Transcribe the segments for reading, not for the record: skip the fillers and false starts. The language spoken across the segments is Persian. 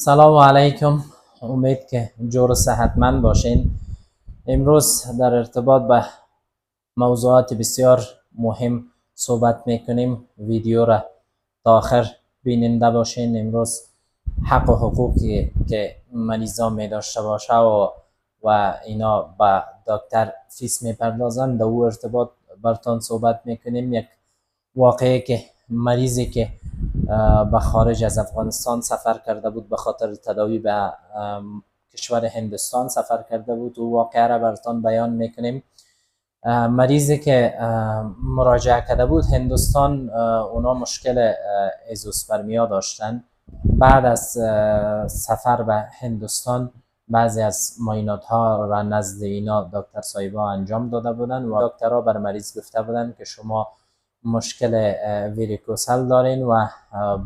سلام علیکم. امید که جور و صحتمند باشین. امروز در ارتباط به موضوعات بسیار مهم صحبت میکنیم. ویدیو را تا آخر بیننده باشین. امروز حق و حقوقی که مریضا می داشته باشه و اینا به دکتر فیس میپردازند، در او ارتباط برتان صحبت میکنیم. یک واقعه که مریضی که به خارج از افغانستان سفر کرده بود، به خاطر تداوی به کشور هندوستان سفر کرده بود، او واقعه را براتان بیان میکنیم. مریضی که مراجعه کرده بود هندوستان، اونا مشکل ازوسپرمیا داشتن. بعد از سفر به هندوستان بعضی از معاینات ها را نزد اینا دکتر صاحبا انجام داده بودن و دکترها بر مریض گفته بودن که شما مشکل وریکوسل دارین و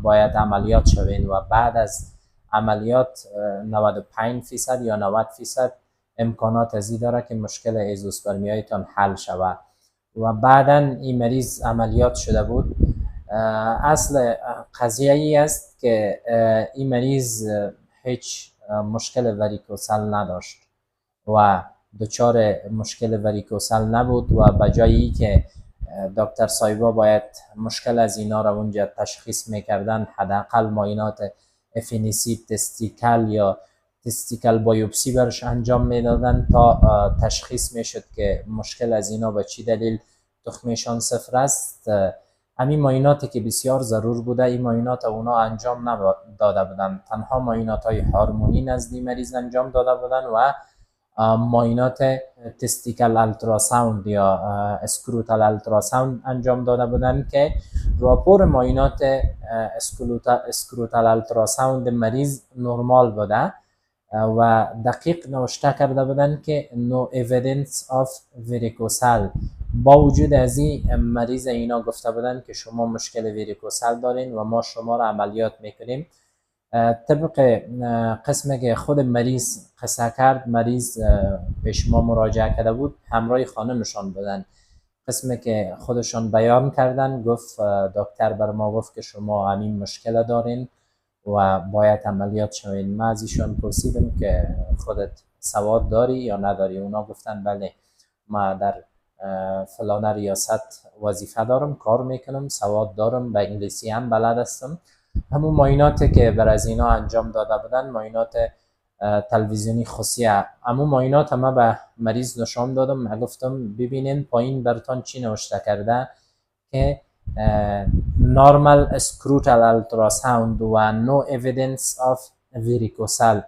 باید عملیات شوین و بعد از عملیات 95% یا 90% امکانات ازی داره که مشکل ازوسپرمیایتان حل شود. و بعدا این مریض عملیات شده بود. اصل قضیه ای است که این مریض هیچ مشکل وریکوسل نداشت و دچار مشکل وریکوسل نبود و بجایی که دکتر صاحبا باید مشکل از اینا را اونجا تشخیص میکردن، حداقل معاینات افینیسی تستیکل یا تستیکل بایوپسی برش انجام میدادن تا تشخیص میشد که مشکل از اینا به چی دلیل تخمشان صفر است. همین معایناتی که بسیار ضرور بوده، این معاینات اونا انجام نداده بودن. تنها معاینات های هورمونی نزد مریض انجام داده بودن و معاینات تستیکل التراساوند یا اسکروتال التراساوند انجام داده بودن که راپور معاینات اسکروتال التراساوند مریض نرمال بوده و دقیق نوشته کرده بودن که no evidence of varicocele. با وجود از این مریض اینا گفته بودن که شما مشکل وریکوسل دارین و ما شما را عملیات میکنیم. طبق قسمی که خود مریض قصه کرد، مریض پیش ما مراجعه کرده بود، همراه خانمشان بودن. قسمی که خودشان بیان کردن، گفت دکتر بر ما گفت که شما همین مشکل دارین و باید عملیات شوین. ما از ایشان پرسیدم که خودت سواد داری یا نداری؟ اونا گفتن بله، ما در فلان ریاست وظیفه دارم، کار میکنم، سواد دارم، به انگلیسی هم بلد هستم. همون معایناتی که بر از اینا انجام داده بودن معاینات تلویزیونی خصیه. همون معاینات ما به مریض نشان دادم. من گفتم ببینین پایین برتان چی نوشته کرده که normal scrotal ultrasound و no evidence of varicocele.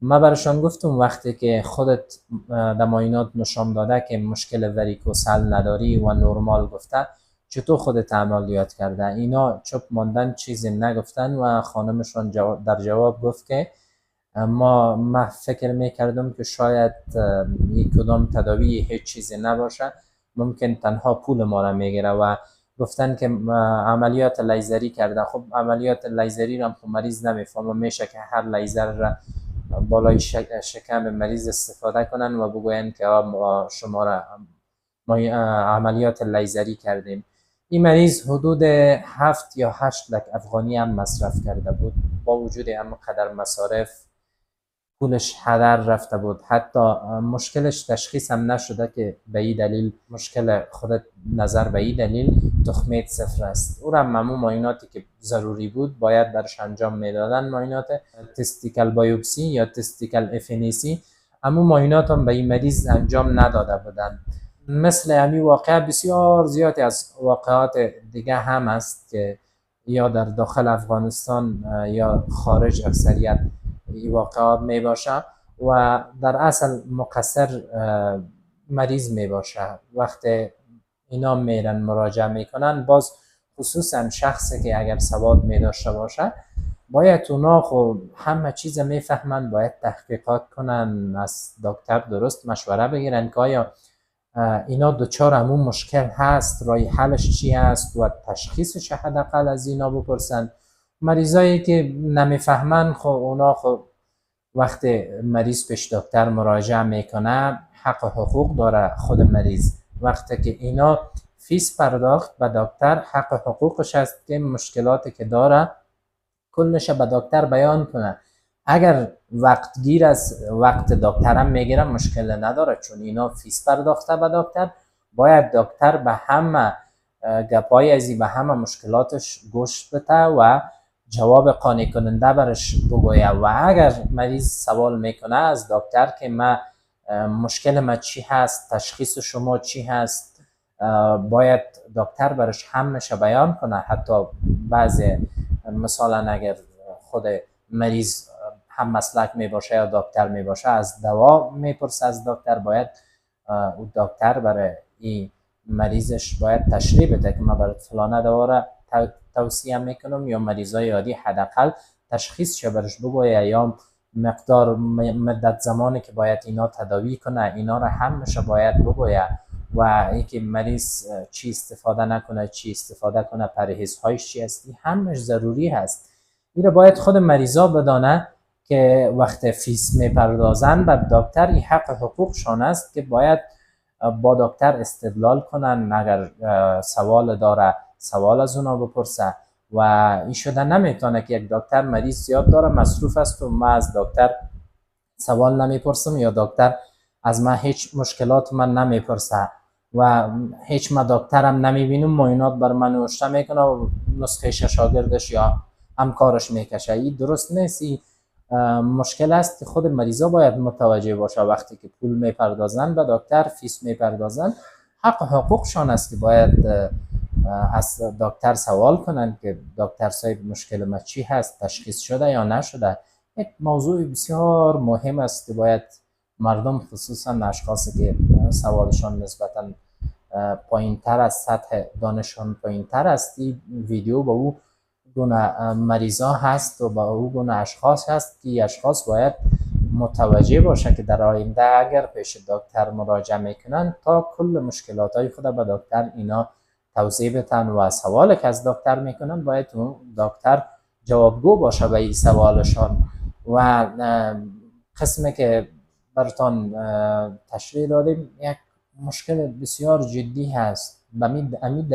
ما برشان گفتم وقتی که خودت در معاینات نشان داده که مشکل وریکوسل نداری و نرمال گفته، چطور خودت عملیات کرده؟ اینا چپ ماندن، چیزی نگفتن و خانمشون در جواب گفت که ما فکر میکردم که شاید یک کدام تداوی هیچ چیزی نباشه، ممکن تنها پول ما را میگیره و گفتن که عملیات لیزری کرده. خب عملیات لیزری را خب مریض نمیفهمه، میشه که هر لیزر را بالای شکم مریض استفاده کنن و بگوین که شما را ما عملیات لیزری کردیم. این مریض حدود 7 یا 8 لک افغانی هم مصرف کرده بود. با وجود همینقدر مصارف پولش هدر رفته بود. حتی مشکلش تشخیص هم نشده که به این دلیل مشکل خودت نظر به این دلیل تخمیت صفر است. او را همون معایناتی که ضروری بود باید برش انجام میدادن، معاینات تستیکل بایوپسی یا تستیکل افینیسی. همون معاینات هم به این مریض انجام نداده بودن. مثل همین واقعه بسیار زیادی از واقعات دیگه هم است که یا در داخل افغانستان یا خارج اکثریت این واقعات می باشه و در اصل مقصر مریض می باشه. وقتی اینا میرن مراجعه میکنن، باز خصوصا شخصی که اگر سواد می داشته باشه، باید اونا خب همه چیز میفهمن، باید تحقیقات کنن، از دکتر درست مشوره بگیرن که آیا اینا دوچار همون مشکل هست، راه حلش چی هست و تشخیصش حداقل از اینا بپرسن. مریضایی که نمیفهمن خب اونا خب وقتی مریض پیش دکتر مراجعه میکنه حق و حقوق داره خود مریض. وقتی که اینا فیس پرداخت به دکتر، حق و حقوقش هست که مشکلاتی که داره کلش به دکتر بیان کنه. اگر وقتگیر از وقت دکترم میگیره مشکل نداره، چون اینا فیس پرداخته به دکتر. باید دکتر به همه گپای ازی، به همه مشکلاتش گوش بده و جواب قانع کننده برش بگویه. و اگر مریض سوال میکنه از دکتر که مشکل ما چی هست، تشخیص شما چی هست، باید دکتر برش همش بیان کنه. حتی بعضی مثلا اگر خود مریض هم مسلک می باشه یا دکتر می باشه، از دوا میپرسه از دکتر، باید او دکتر برای این مریضش باید تشریح بده که من برای فلانه دوا را توصیه میکنم، یا مریضای عادی حداقل تشخیص چه برش بگویه، یا مقدار مدت زمانی که باید اینا تداوی کنه، اینا را همش باید بگویه. و اینکه مریض چی استفاده نکنه، چی استفاده کنه، پرهیزهایش چی است، همش ضروری هست. این را باید خود مریضا بدانه که وقت فیس میپردازن به دکتر، این حق حقوقشان است که باید با دکتر استدلال کنن. اگر سوال داره سوال از اونا بپرسه. و این شده نمیتونه که یک دکتر مریض زیاد داره، مصروف است و من از دکتر سوال نمیپرسم، یا دکتر از من هیچ مشکلات من نمیپرسه و هیچ ما دکترم نمیبینم، معاینات بر من نوشته میکنه و نسخه شاگردش یا همکارش میکشه. این درست نیست. این مشکل است که خود مریضا باید متوجه باشه. وقتی که پول میپردازن به دکتر، فیس میپردازن، حق حقوقشان است که باید از دکتر سوال کنن که دکتر صاحب مشکل ما چی هست، تشخیص شده یا نشده. یک موضوع بسیار مهم است که باید مردم، خصوصا اشخاصی که سوالشان نسبتا پایین تر از سطح دانششان پایین تر است، این ویدیو با او گونه مریضا هست و با او گونه اشخاص هست که اشخاص باید متوجه باشه که در آینده اگر پیش دکتر مراجعه میکنن، تا کل مشکلات های خود به دکتر اینا توضیح بدن و سوالی که از دکتر میکنن باید اون دکتر جوابگو باشه به این سوالشان. و قسمی که برتان تشریح دادیم یک مشکل بسیار جدی هست. همین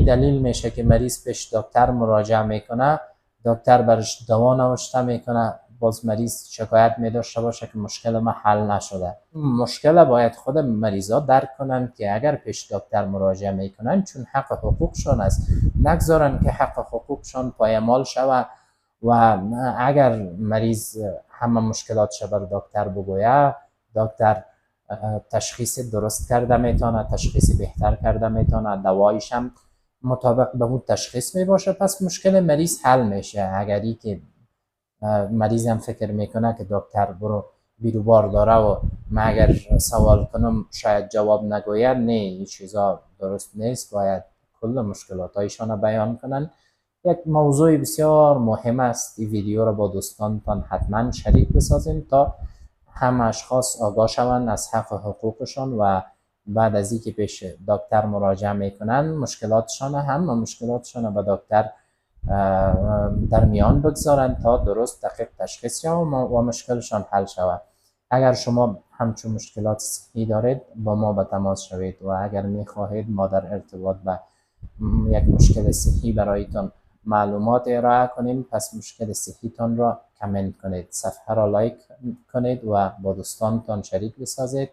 دلیل میشه که مریض پیش دکتر مراجعه میکنه، دکتر برش دوا نوشته میکنه، باز مریض شکایت میداشته باشه که مشکل ما حل نشده. مشکل باید خود مریضا درک کنن که اگر پیش دکتر مراجعه میکنن، چون حق حقوقشان است، نگذارن که حق حقوقشان پایمال شود. و اگر مریض همه مشکلاتش بر دکتر بگویه، دکتر تشخیص درست کرده میتونه، تشخیص بهتر کرده میتونه، دوایش هم مطابق به اون تشخیص می باشه، پس مشکل مریض حل میشه. اگری که مریض هم فکر میکنه که دکتر برو بیروبار داره و من اگر سوال کنم شاید جواب نگوید، نه، این چیزا درست نیست. باید کل مشکلاتایشان بیان کنن. یک موضوع بسیار مهم است. این ویدیو را با دوستانتان حتما شریک بسازیم تا همه اشخاص آگاه شوند از حق حقوقشان و بعد از اینکه پیش دکتر مراجعه میکنن مشکلاتشان به دکتر در میان بگذارن تا درست دقیق تشخیص شود و مشکلشان حل شود. اگر شما همچون مشکلات صحی دارید با ما به تماس شوید و اگر میخواهید ما در ارتباط به یک مشکل صحی برایتان معلومات ارائه کنیم، پس مشکل صحیتان را کامنت کنید، صفحه را لایک کنید و با دوستانتان شریک بسازید.